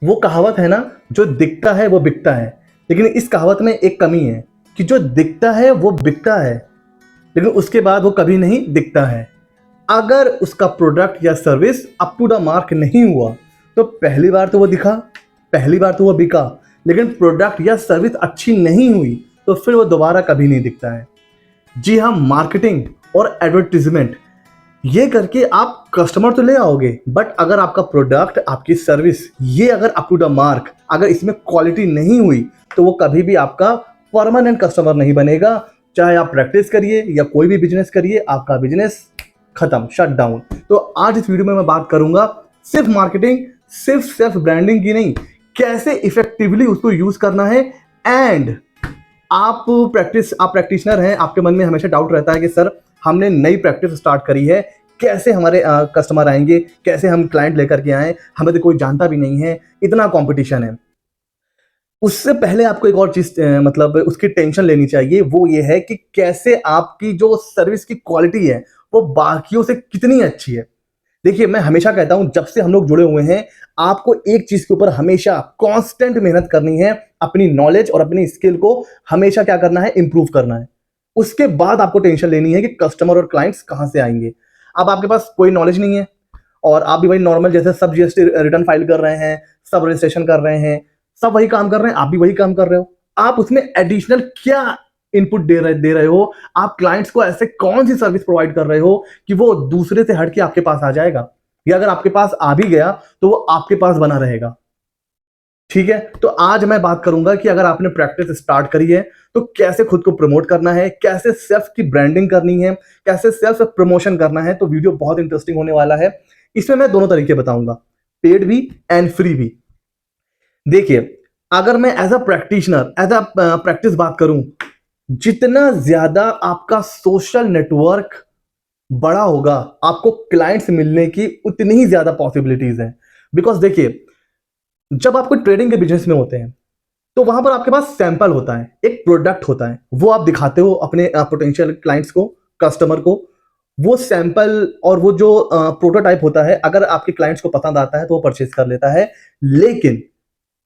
वो कहावत है ना, जो दिखता है वो बिकता है। लेकिन इस कहावत में एक कमी है कि जो दिखता है वो बिकता है, लेकिन उसके बाद वो कभी नहीं दिखता है। अगर उसका प्रोडक्ट या service up to the mark नहीं हुआ तो पहली बार तो वो दिखा, पहली बार तो वो बिका, लेकिन प्रोडक्ट या सर्विस अच्छी नहीं हुई तो फिर वो दोबारा कभी नहीं दिखता है। जी हाँ, मार्केटिंग और एडवर्टीजमेंट ये करके आप कस्टमर तो ले आओगे, बट अगर आपका प्रोडक्ट, आपकी सर्विस ये अगर अप टू द मार्क, अगर इसमें क्वालिटी नहीं हुई तो वो कभी भी आपका परमानेंट कस्टमर नहीं बनेगा। चाहे आप प्रैक्टिस करिए या कोई भी बिजनेस करिए, आपका बिजनेस खत्म, शट डाउन। तो आज इस वीडियो में मैं बात करूंगा सिर्फ मार्केटिंग, सिर्फ सेल्फ ब्रांडिंग की नहीं, कैसे इफेक्टिवली उसको यूज करना है। एंड आप प्रैक्टिशनर हैं, आपके मन में हमेशा डाउट रहता है कि सर हमने नई प्रैक्टिस स्टार्ट करी है, कैसे हमारे कस्टमर आएंगे, कैसे हम क्लाइंट लेकर के आए, हमें तो कोई जानता भी नहीं है, इतना कंपटीशन है। उससे पहले आपको एक और चीज मतलब उसकी टेंशन लेनी चाहिए, वो ये है कि कैसे आपकी जो सर्विस की क्वालिटी है वो बाकियों से कितनी अच्छी है। देखिए, मैं हमेशा कहता हूं, जब से हम लोग जुड़े हुए हैं, आपको एक चीज के ऊपर हमेशा कांस्टेंट मेहनत करनी है, अपनी नॉलेज और अपनी स्किल को हमेशा क्या करना है, इंप्रूव करना है। उसके बाद आपको टेंशन लेनी है कि कस्टमर और क्लाइंट्स कहां से आएंगे। अब आपके पास कोई नॉलेज नहीं है और आप भी वही नॉर्मल जैसे सब जीएसटी रिटर्न फाइल कर रहे हैं, सब रजिस्ट्रेशन कर रहे हैं, सब वही काम कर रहे हैं, आप भी वही काम कर रहे हो। आप उसमें एडिशनल क्या इनपुट दे रहे हो, आप क्लाइंट्स को ऐसे कौन सी सर्विस प्रोवाइड कर रहे हो कि वो दूसरे से हट के आपके पास आ जाएगा, या अगर आपके पास आ भी गया तो वो आपके पास बना रहेगा। ठीक है, तो आज मैं बात करूंगा कि अगर आपने प्रैक्टिस स्टार्ट करी है तो कैसे खुद को प्रमोट करना है, कैसे सेल्फ की ब्रांडिंग करनी है, कैसे सेल्फ प्रमोशन करना है। तो वीडियो बहुत इंटरेस्टिंग होने वाला है। इसमें मैं दोनों तरीके बताऊंगा, पेड भी एंड फ्री भी। देखिए, अगर मैं as a practitioner, as a practice बात करूं, जितना ज्यादा आपका सोशल नेटवर्क बड़ा होगा, आपको क्लाइंट्स मिलने की उतनी ही ज्यादा पॉसिबिलिटीज है। बिकॉज देखिए, जब आप कोई ट्रेडिंग के बिजनेस में होते हैं तो वहां पर आपके पास सैंपल होता है, एक प्रोडक्ट होता है, वो आप दिखाते हो अपने पोटेंशियल क्लाइंट्स को, कस्टमर को। वो सैंपल और वो जो प्रोटोटाइप होता है, अगर आपके क्लाइंट्स को पसंद आता है तो वो परचेज कर लेता है। लेकिन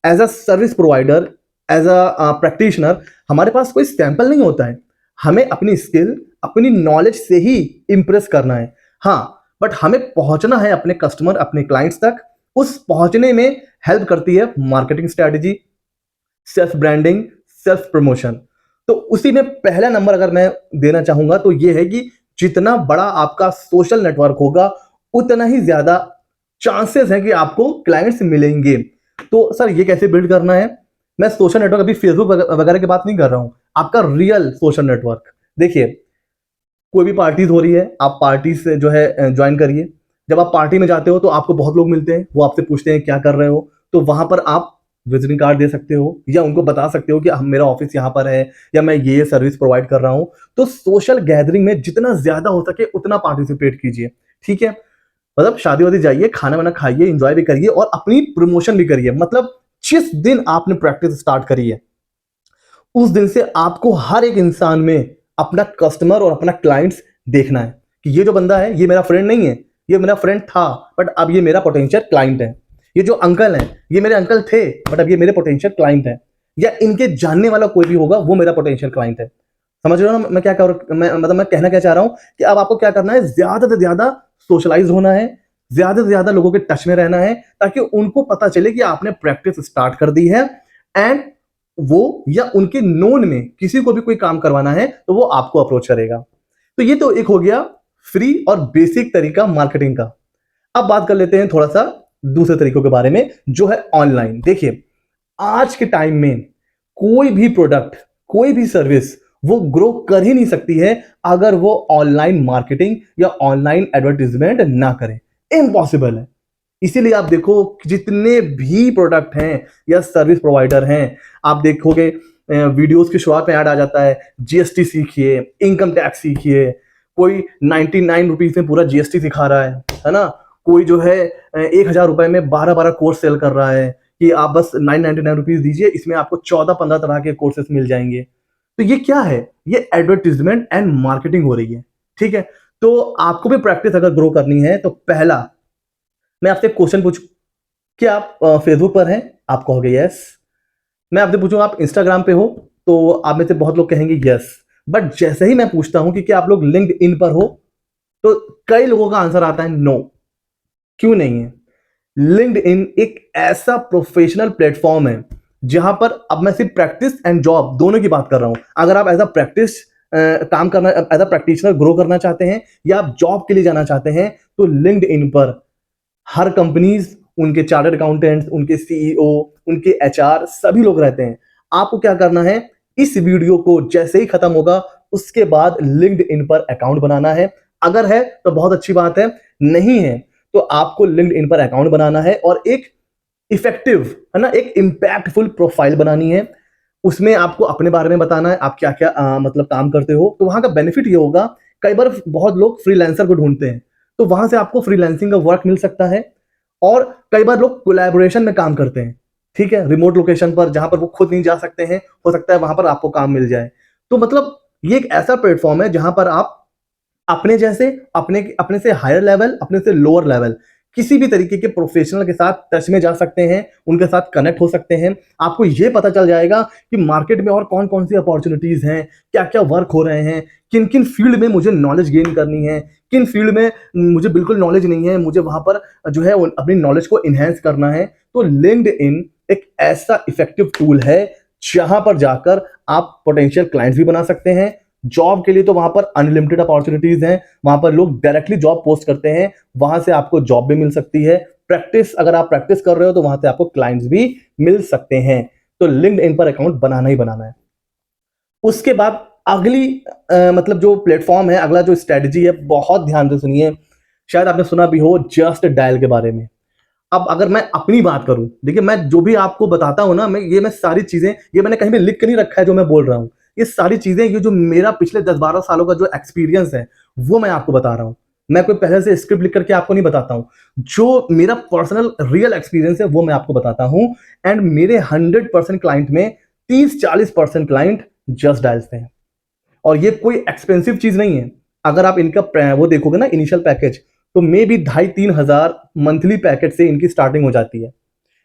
as a service provider, as a practitioner, हमारे पास कोई सैंपल नहीं होता है। हमें अपनी स्किल, अपनी नॉलेज से ही इंप्रेस करना है। हाँ, बट हमें पहुंचना है अपने कस्टमर, अपने क्लाइंट्स तक। उस पहुंचने में हेल्प करती है marketing strategy, self branding, self promotion. तो उसी में पहला नंबर अगर मैं देना चाहूंगा तो यह है कि जितना बड़ा आपका सोशल नेटवर्क होगा, उतना ही ज्यादा चांसेस है कि आपको क्लाइंट्स मिलेंगे। तो सर ये कैसे बिल्ड करना है? मैं सोशल नेटवर्क अभी फेसबुक वगैरह की बात नहीं कर रहा हूं, आपका रियल सोशल नेटवर्क। देखिए, कोई भी पार्टीज हो रही है, आप पार्टी से जो है ज्वाइन करिए। जब आप पार्टी में जाते हो तो आपको बहुत लोग मिलते हैं, वो आपसे पूछते हैं क्या कर रहे हो, तो वहां पर आप विजिटिंग कार्ड दे सकते हो या उनको बता सकते हो कि हम, मेरा ऑफिस यहाँ पर है या मैं ये सर्विस प्रोवाइड कर रहा हूँ। तो सोशल गैदरिंग में जितना ज्यादा हो सके उतना पार्टिसिपेट कीजिए। ठीक है, मतलब शादी वादी जाइए, खाना वाना खाइए, इंजॉय भी करिए और अपनी प्रमोशन भी करिए। मतलब जिस दिन आपने प्रैक्टिस स्टार्ट करी है, उस दिन से आपको हर एक इंसान में अपना कस्टमर और अपना क्लाइंट्स देखना है कि ये जो बंदा है ये मेरा फ्रेंड नहीं है, ये मेरा फ्रेंड था बट अब ये मेरा पोटेंशियल क्लाइंट है। ये जो अंकल है, ये मेरे अंकल थे बट अब ये मेरे पोटेंशियल क्लाइंट है। या इनके जानने वाला कोई भी होगा, वो मेरा पोटेंशियल क्लाइंट है। समझ रहे हो ना मैं क्या कर, मैं कहना क्या चाह रहा हूं कि अब आपको क्या करना है, ज्यादा से ज्यादा सोशलाइज होना है, ज्यादा से ज्यादा लोगों के टच में रहना है, ताकि उनको पता चले कि आपने प्रैक्टिस स्टार्ट कर दी है। एंड वो या उनके नोन में किसी को भी कोई काम करवाना है तो वो आपको अप्रोच करेगा। तो ये तो एक हो गया फ्री और बेसिक तरीका मार्केटिंग का। अब बात कर लेते हैं थोड़ा सा दूसरे तरीकों के बारे में, जो है ऑनलाइन। देखिए, आज के टाइम में कोई भी प्रोडक्ट, कोई भी सर्विस वो ग्रो कर ही नहीं सकती है अगर वो ऑनलाइन मार्केटिंग या ऑनलाइन एडवर्टीजमेंट ना करे। इम्पॉसिबल है। इसीलिए आप देखो कि जितने भी प्रोडक्ट हैं या सर्विस प्रोवाइडर हैं, आप देखोगे वीडियोस की शुरुआत में ऐड आ जाता है, जीएसटी सीखिए, इनकम टैक्स सीखिए। कोई 99 रुपीज में पूरा जीएसटी सिखा रहा है ना। कोई जो है 1,000 रुपए में 12-12 कोर्स सेल कर रहा है कि आप बस 999 रुपीज दीजिए, इसमें आपको 14-15 तरह के कोर्सेस मिल जाएंगे। तो ये क्या है? ये एडवर्टीजमेंट एंड मार्केटिंग हो रही है। ठीक है, तो आपको भी प्रैक्टिस अगर ग्रो करनी है तो पहला मैं आपसे क्वेश्चन पूछ क्या आप फेसबुक पर हैं? आप कहोगे यस। मैं आपसे पूछूंगा आप इंस्टाग्राम पे हो, तो आप में से बहुत लोग कहेंगे यस। बट जैसे ही मैं पूछता हूं कि क्या आप लोग लिंक्ड इन पर हो, तो कई लोगों का आंसर आता है नो। क्यों नहीं है? लिंक्ड इन एक ऐसा प्रोफेशनल प्लेटफॉर्म है जहां पर, अब मैं सिर्फ प्रैक्टिस एंड जॉब दोनों की बात कर रहा हूं। अगर आप एज अ प्रैक्टिस काम करना, एज अ प्रैक्टिशनर ग्रो करना चाहते हैं, या आप जॉब के लिए जाना चाहते हैं, तो लिंक्ड इन पर हर कंपनीज, उनके चार्टर्ड अकाउंटेंट्स, उनके सीईओ, उनके एचआर, सभी लोग रहते हैं। आपको क्या करना है, इस वीडियो को जैसे ही खत्म होगा उसके बाद लिंक्ड इन पर अकाउंट बनाना है। अगर है तो बहुत अच्छी बात है, नहीं है तो आपको लिंक्ड इन पर अकाउंट बनाना है और एक इफेक्टिव, है ना, एक इंपैक्टफुल प्रोफाइल बनानी है। उसमें आपको अपने बारे में बताना है, आप क्या क्या मतलब काम करते हो। तो वहां का बेनिफिट ये होगा, कई बार बहुत लोग फ्रीलांसर को ढूंढते हैं, तो वहां से आपको फ्रीलांसिंग का वर्क मिल सकता है। और कई बार लोग कोलैबोरेशन में काम करते हैं, ठीक है, रिमोट लोकेशन पर जहां पर वो खुद नहीं जा सकते हैं, हो सकता है वहां पर आपको काम मिल जाए। तो मतलब ये एक ऐसा प्लेटफॉर्म है जहां पर आप अपने जैसे, अपने अपने से हायर लेवल, अपने से लोअर लेवल, किसी भी तरीके के प्रोफेशनल के साथ टच में जा सकते हैं, उनके साथ कनेक्ट हो सकते हैं। आपको यह पता चल जाएगा कि मार्केट में और कौन कौन सी अपॉर्चुनिटीज हैं, क्या क्या वर्क हो रहे हैं, किन किन फील्ड में मुझे नॉलेज गेन करनी है, किन फील्ड में मुझे बिल्कुल नॉलेज नहीं है, मुझे वहां पर जो है अपनी नॉलेज को इनहेंस करना है। तो लिंक्ड इन एक ऐसा इफेक्टिव टूल है जहां पर जाकर आप पोटेंशियल क्लाइंट्स भी बना सकते हैं। जॉब के लिए तो वहां पर अनलिमिटेड अपॉर्चुनिटीज हैं, वहां पर लोग डायरेक्टली जॉब पोस्ट करते हैं, वहां से आपको जॉब भी मिल सकती है। प्रैक्टिस, अगर आप प्रैक्टिस कर रहे हो तो वहां से आपको क्लाइंट्स भी मिल सकते हैं। तो लिंक्ड इन पर अकाउंट बनाना ही बनाना है। उसके बाद अगली मतलब जो प्लेटफॉर्म है, अगला जो स्ट्रेटजी है, बहुत ध्यान से सुनिए। शायद आपने सुना भी हो जस्ट डायल के बारे में। अब अगर मैं अपनी बात करूं, देखिए मैं जो भी आपको बताता हूं ना, मैं सारी चीजें, ये मैंने कहीं भी लिख के नहीं रखा है जो मैं बोल रहा हूं। ये सारी चीजें, ये जो मेरा पिछले 10-12 सालों का जो एक्सपीरियंस है, वो मैं आपको बता रहा हूं। मैं कोई पहले से स्क्रिप्ट लिख करके आपको नहीं बताता हूं। जो मेरा पर्सनल रियल एक्सपीरियंस है वो मैं आपको बताता हूं। एंड मेरे 100% क्लाइंट में 30-40% क्लाइंट जस्ट डायल से हैं। और ये कोई एक्सपेंसिव चीज नहीं है। अगर आप इनका वो देखोगे ना, इनिशियल पैकेज, तो मे भी 2,500-3,000 मंथली पैकेज से इनकी स्टार्टिंग हो जाती है।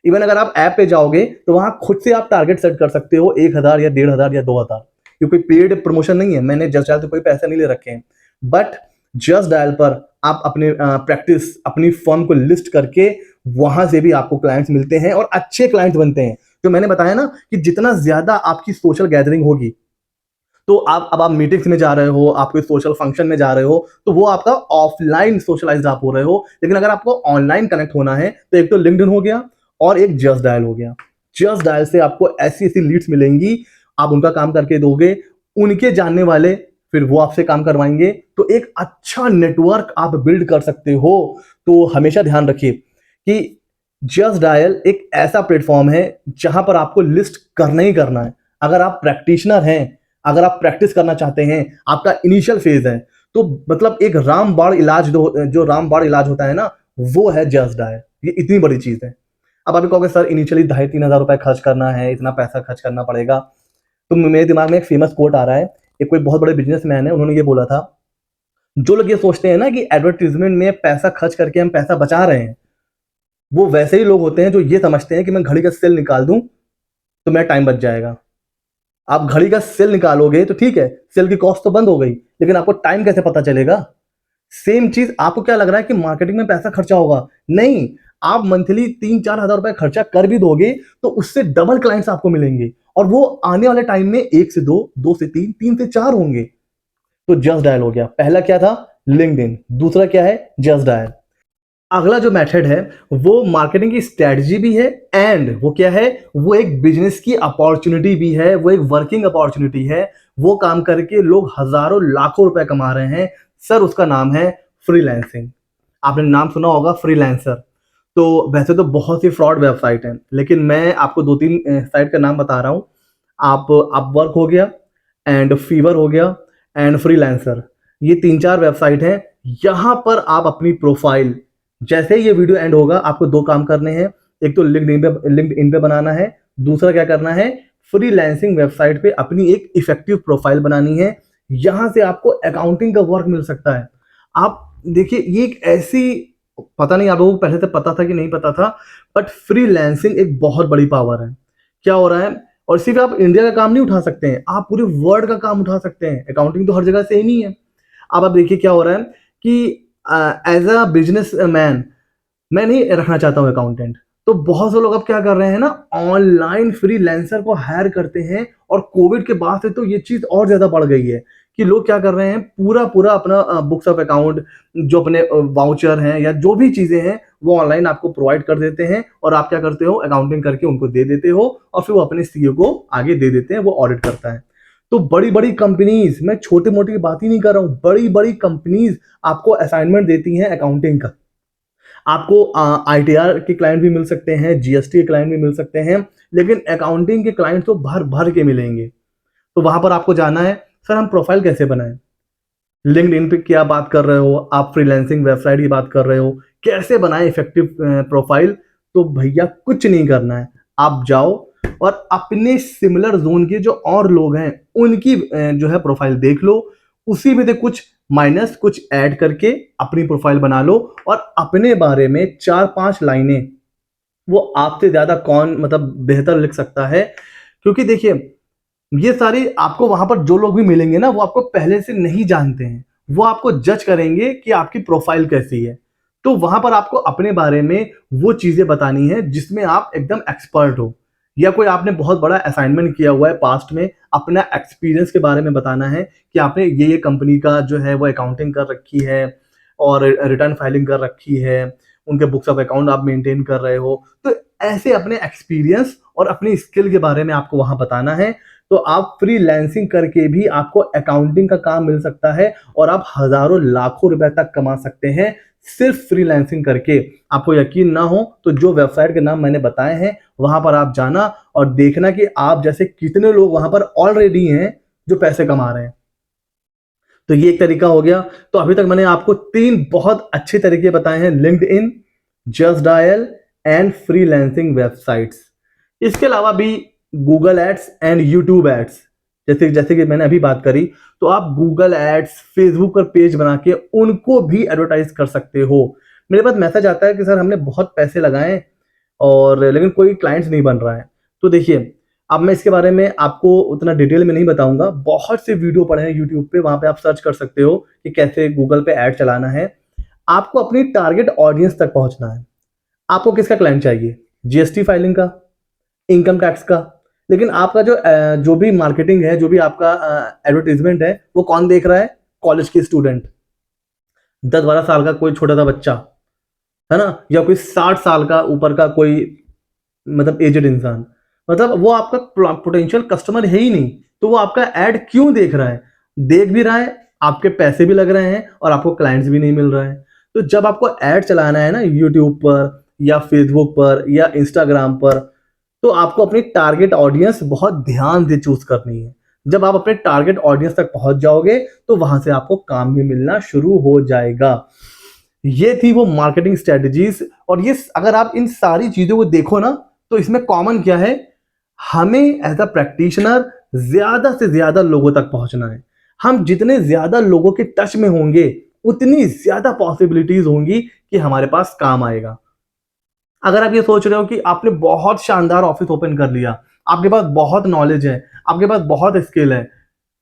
इवन अगर आप ऐप पे जाओगे तो वहां खुद से आप टारगेट सेट कर सकते हो, 1,000 या 1,500 या 2,000। ये कोई पेड प्रमोशन नहीं है, मैंने जस्ट डायल से कोई पैसे नहीं ले रखे हैं। बट जस्ट डायल पर आप अपने प्रैक्टिस, अपनी फर्म को लिस्ट करके वहां से भी आपको क्लाइंट्स मिलते हैं और अच्छे क्लाइंट्स बनते हैं। जो मैंने बताया ना कि जितना ज्यादा आपकी सोशल गैदरिंग होगी, तो आप, अब आप मीटिंग्स में जा रहे हो, आप कोई सोशल फंक्शन में जा रहे हो, तो वो आपका ऑफलाइन सोशलाइज आप हो रहे हो। लेकिन अगर आपको ऑनलाइन कनेक्ट होना है, तो एक तो लिंक्डइन हो गया और एक जस्ट डायल हो गया। जस्ट डायल से आपको ऐसी ऐसी लीड्स मिलेंगी, आप उनका काम करके दोगे, उनके जानने वाले फिर वो आपसे काम करवाएंगे, तो एक अच्छा नेटवर्क आप बिल्ड कर सकते हो। तो हमेशा ध्यान रखिए कि जस्ट डायल एक ऐसा प्लेटफॉर्म है जहां पर आपको लिस्ट करना ही करना है। अगर आप प्रैक्टिशनर हैं, अगर आप प्रैक्टिस करना चाहते हैं, आपका इनिशियल फेज है, तो मतलब एक रामबाण इलाज, जो रामबाण इलाज होता है ना, वो है जस्ट डायल। ये इतनी बड़ी चीज है। अब आप कहोगे सर इनिशियली 2,500-3,000 रुपए खर्च करना है, इतना पैसा खर्च करना पड़ेगा। तो मेरे दिमाग में एक फेमस कोट आ रहा है। एक कोई बहुत बड़े बिजनेसमैन है, उन्होंने ये बोला था, जो लोग ये सोचते हैं ना कि एडवर्टीजमेंट में पैसा खर्च करके हम पैसा बचा रहे हैं, वो वैसे ही लोग होते हैं जो ये समझते हैं कि मैं घड़ी का सेल निकाल दूं तो मेरा टाइम बच जाएगा। आप घड़ी का सेल निकालोगे तो ठीक है, सेल की कॉस्ट तो बंद हो गई, लेकिन आपको टाइम कैसे पता चलेगा? सेम चीज, आपको क्या लग रहा है कि मार्केटिंग में पैसा खर्चा होगा? नहीं। आप मंथली 3-4 हजार रुपए खर्चा कर भी दोगे तो उससे डबल क्लाइंट्स आपको मिलेंगे, और वो आने वाले टाइम में 1 से 2, 2 से 3, 3 से 4 होंगे। तो जस्ट डायल हो गया। पहला क्या था? लिंक्डइन। दूसरा क्या है? Just dial. अगला जो मेथड है वो मार्केटिंग की स्ट्रेटजी भी है, एंड वो क्या है, वो एक बिजनेस की अपॉर्चुनिटी भी है, वो एक वर्किंग अपॉर्चुनिटी है। वो काम करके लोग हजारों लाखों रुपए कमा रहे हैं। सर उसका नाम है फ्रीलांसिंग। आपने नाम सुना होगा फ्रीलांसर। तो वैसे तो बहुत सी फ्रॉड वेबसाइट हैं, लेकिन मैं आपको 2-3 साइट का नाम बता रहा हूं। आप अपवर्क हो गया, एंड फीवर हो गया, एंड फ्रीलांसर। ये 3-4 वेबसाइट हैं। यहां पर आप अपनी प्रोफाइल, जैसे ही ये वीडियो एंड होगा, आपको 2 काम करने हैं। एक तो लिंक्डइन पे बनाना है, दूसरा क्या करना है, फ्रीलांसिंग वेबसाइट पे अपनी एक इफेक्टिव प्रोफाइल बनानी है। यहां से आपको अकाउंटिंग का वर्क मिल सकता है। आप देखिए, ये एक ऐसी पता नहीं आप लोगों को पहले से पता था कि नहीं पता था, बट फ्रीलांसिंग एक बहुत बड़ी पावर है। क्या हो रहा है, और सिर्फ आप इंडिया का काम नहीं उठा सकते हैं, आप पूरे वर्ल्ड का काम उठा सकते हैं। अकाउंटिंग तो हर जगह सेम ही है। अब आप देखिए क्या हो रहा है कि एज अ बिजनेस मैन मैं नहीं रखना चाहता हूँ अकाउंटेंट, तो बहुत से लोग अब क्या कर रहे हैं ना, ऑनलाइन फ्रीलांसर को हायर करते हैं। और कोविड के बाद से तो ये चीज और ज्यादा बढ़ गई है कि लोग क्या कर रहे हैं, पूरा पूरा अपना बुक्स ऑफ अकाउंट, जो अपने वाउचर हैं या जो भी चीजें हैं वो ऑनलाइन आपको प्रोवाइड कर देते हैं, और आप क्या करते हो, अकाउंटिंग करके उनको दे देते हो, और फिर वो अपने सीईओ को आगे दे देते हैं, वो ऑडिट करता है। तो बड़ी बड़ी कंपनीज, मैं छोटी मोटी की बात ही नहीं कर रहा हूँ, बड़ी बड़ी कंपनीज आपको असाइनमेंट देती हैं अकाउंटिंग का। आपको आईटीआर के क्लाइंट भी मिल सकते हैं, जीएसटी के क्लाइंट भी मिल सकते हैं, लेकिन अकाउंटिंग के क्लाइंट तो भर भर के मिलेंगे। तो वहां पर आपको जाना है, सर हम प्रोफाइल कैसे बनाएं, लिंक्डइन पे क्या बात कर रहे हो, आप फ्रीलांसिंग वेबसाइट की बात कर रहे हो, कैसे बनाएं इफेक्टिव प्रोफाइल। तो भैया कुछ नहीं करना है, आप जाओ और अपने सिमिलर जोन के जो और लोग हैं उनकी जो है प्रोफाइल देख लो, उसी में से कुछ माइनस कुछ ऐड करके अपनी प्रोफाइल बना लो, और अपने बारे में 4-5 लाइनें, वो आपसे ज्यादा कौन मतलब बेहतर लिख सकता है। क्योंकि देखिए, ये सारी आपको वहां पर जो लोग भी मिलेंगे ना, वो आपको पहले से नहीं जानते हैं, वो आपको जज करेंगे कि आपकी प्रोफाइल कैसी है। तो वहां पर आपको अपने बारे में वो चीजें बतानी है जिसमें आप एकदम एक्सपर्ट हो, या कोई आपने बहुत बड़ा असाइनमेंट किया हुआ है पास्ट में, अपना एक्सपीरियंस के बारे में बताना है कि आपने ये कंपनी का जो है वो अकाउंटिंग कर रखी है, और रिटर्न फाइलिंग कर रखी है, उनके बुक्स ऑफ अकाउंट आप मेंटेन कर रहे हो। तो ऐसे अपने एक्सपीरियंस और अपनी स्किल के बारे में आपको वहां बताना है। तो आप फ्रीलांसिंग करके भी आपको अकाउंटिंग का काम मिल सकता है, और आप हजारों लाखों रुपए तक कमा सकते हैं सिर्फ फ्रीलांसिंग करके। आपको यकीन ना हो तो जो वेबसाइट के नाम मैंने बताए हैं वहां पर आप जाना और देखना कि आप जैसे कितने लोग वहां पर ऑलरेडी हैं जो पैसे कमा रहे हैं। तो ये एक तरीका हो गया। तो अभी तक मैंने आपको 3 बहुत अच्छे तरीके बताए हैं, LinkedIn, Just Dial and freelancing websites. इसके अलावा भी Google ads and YouTube ads, जैसे जैसे कि मैंने अभी बात करी, तो आप गूगल एड्स, फेसबुक पर पेज बना के उनको भी एडवर्टाइज कर सकते हो। मेरे पास मैसेज आता है कि सर हमने बहुत पैसे लगाए और लेकिन कोई क्लाइंट्स नहीं बन रहा है। तो देखिए, अब मैं इसके बारे में आपको उतना डिटेल में नहीं बताऊंगा, बहुत से वीडियो पड़े हैं यूट्यूब पे, वहां पे आप सर्च कर सकते हो कि कैसे गूगल पे ऐड चलाना है। आपको अपनी टारगेट ऑडियंस तक पहुंचना है। आपको किसका क्लाइंट चाहिए, जीएसटी फाइलिंग का, इनकम टैक्स का। लेकिन आपका जो भी मार्केटिंग है, जो भी आपका एडवर्टीजमेंट है, वो कौन देख रहा है, कॉलेज के स्टूडेंट, 10-12 साल का कोई छोटा सा बच्चा, है ना, या कोई 60 साल का ऊपर का कोई मतलब एजेड इंसान। मतलब वो आपका पोटेंशियल कस्टमर है ही नहीं, तो वो आपका ऐड क्यों देख रहा है, देख भी रहा है, आपके पैसे भी लग रहे हैं और आपको क्लाइंट्स भी नहीं मिल रहा है। तो जब आपको ऐड चलाना है ना यूट्यूब पर या फेसबुक पर या इंस्टाग्राम पर, तो आपको अपनी टारगेट ऑडियंस बहुत ध्यान से चूज करनी है। जब आप अपने टारगेट ऑडियंस तक पहुंच जाओगे तो वहां से आपको काम भी मिलना शुरू हो जाएगा। ये थी वो मार्केटिंग स्ट्रेटजीज। और ये अगर आप इन सारी चीजों को देखो ना, तो इसमें कॉमन क्या है, हमें एज अ प्रैक्टिशनर ज्यादा से ज्यादा लोगों तक पहुंचना है। हम जितने ज्यादा लोगों के टच में होंगे उतनी ज्यादा पॉसिबिलिटीज होंगी कि हमारे पास काम आएगा। अगर आप ये सोच रहे हो कि आपने बहुत शानदार ऑफिस ओपन कर लिया, आपके पास बहुत नॉलेज है, आपके पास बहुत स्किल है,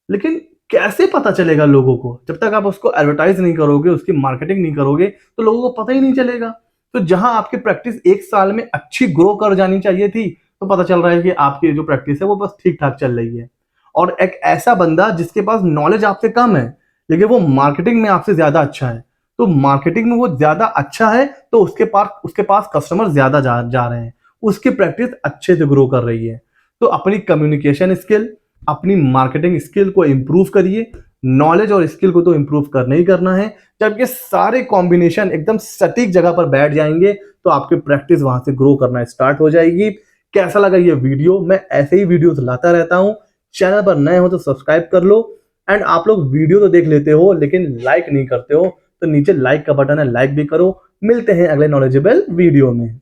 लेकिन कैसे पता चलेगा लोगों को, जब तक आप उसको एडवर्टाइज नहीं करोगे, उसकी मार्केटिंग नहीं करोगे, तो लोगों को पता ही नहीं चलेगा। तो जहां आपकी प्रैक्टिस 1 साल में अच्छी ग्रो कर जानी चाहिए थी, तो पता चल रहा है कि आपकी जो प्रैक्टिस है वो बस ठीक ठाक चल रही है। और एक ऐसा बंदा जिसके पास नॉलेज आपसे कम है लेकिन वो मार्केटिंग में आपसे ज्यादा अच्छा है, तो मार्केटिंग में वो ज्यादा अच्छा है तो उसके पास कस्टमर ज्यादा जा रहे हैं, उसकी प्रैक्टिस अच्छे से ग्रो कर रही है। तो अपनी कम्युनिकेशन स्किल, अपनी मार्केटिंग स्किल को इंप्रूव करिए। नॉलेज और स्किल को तो इंप्रूव करना ही करना है। जब ये सारे कॉम्बिनेशन एकदम सटीक जगह पर बैठ जाएंगे तो आपकी प्रैक्टिस वहां से ग्रो करना स्टार्ट हो जाएगी। कैसा लगा ये वीडियो, मैं ऐसे ही वीडियोस लाता रहता हूं। चैनल पर नए हो तो सब्सक्राइब कर लो। एंड आप लोग वीडियो तो देख लेते हो लेकिन लाइक नहीं करते हो, तो नीचे लाइक का बटन है, लाइक भी करो। मिलते हैं अगले नॉलेजेबल वीडियो में।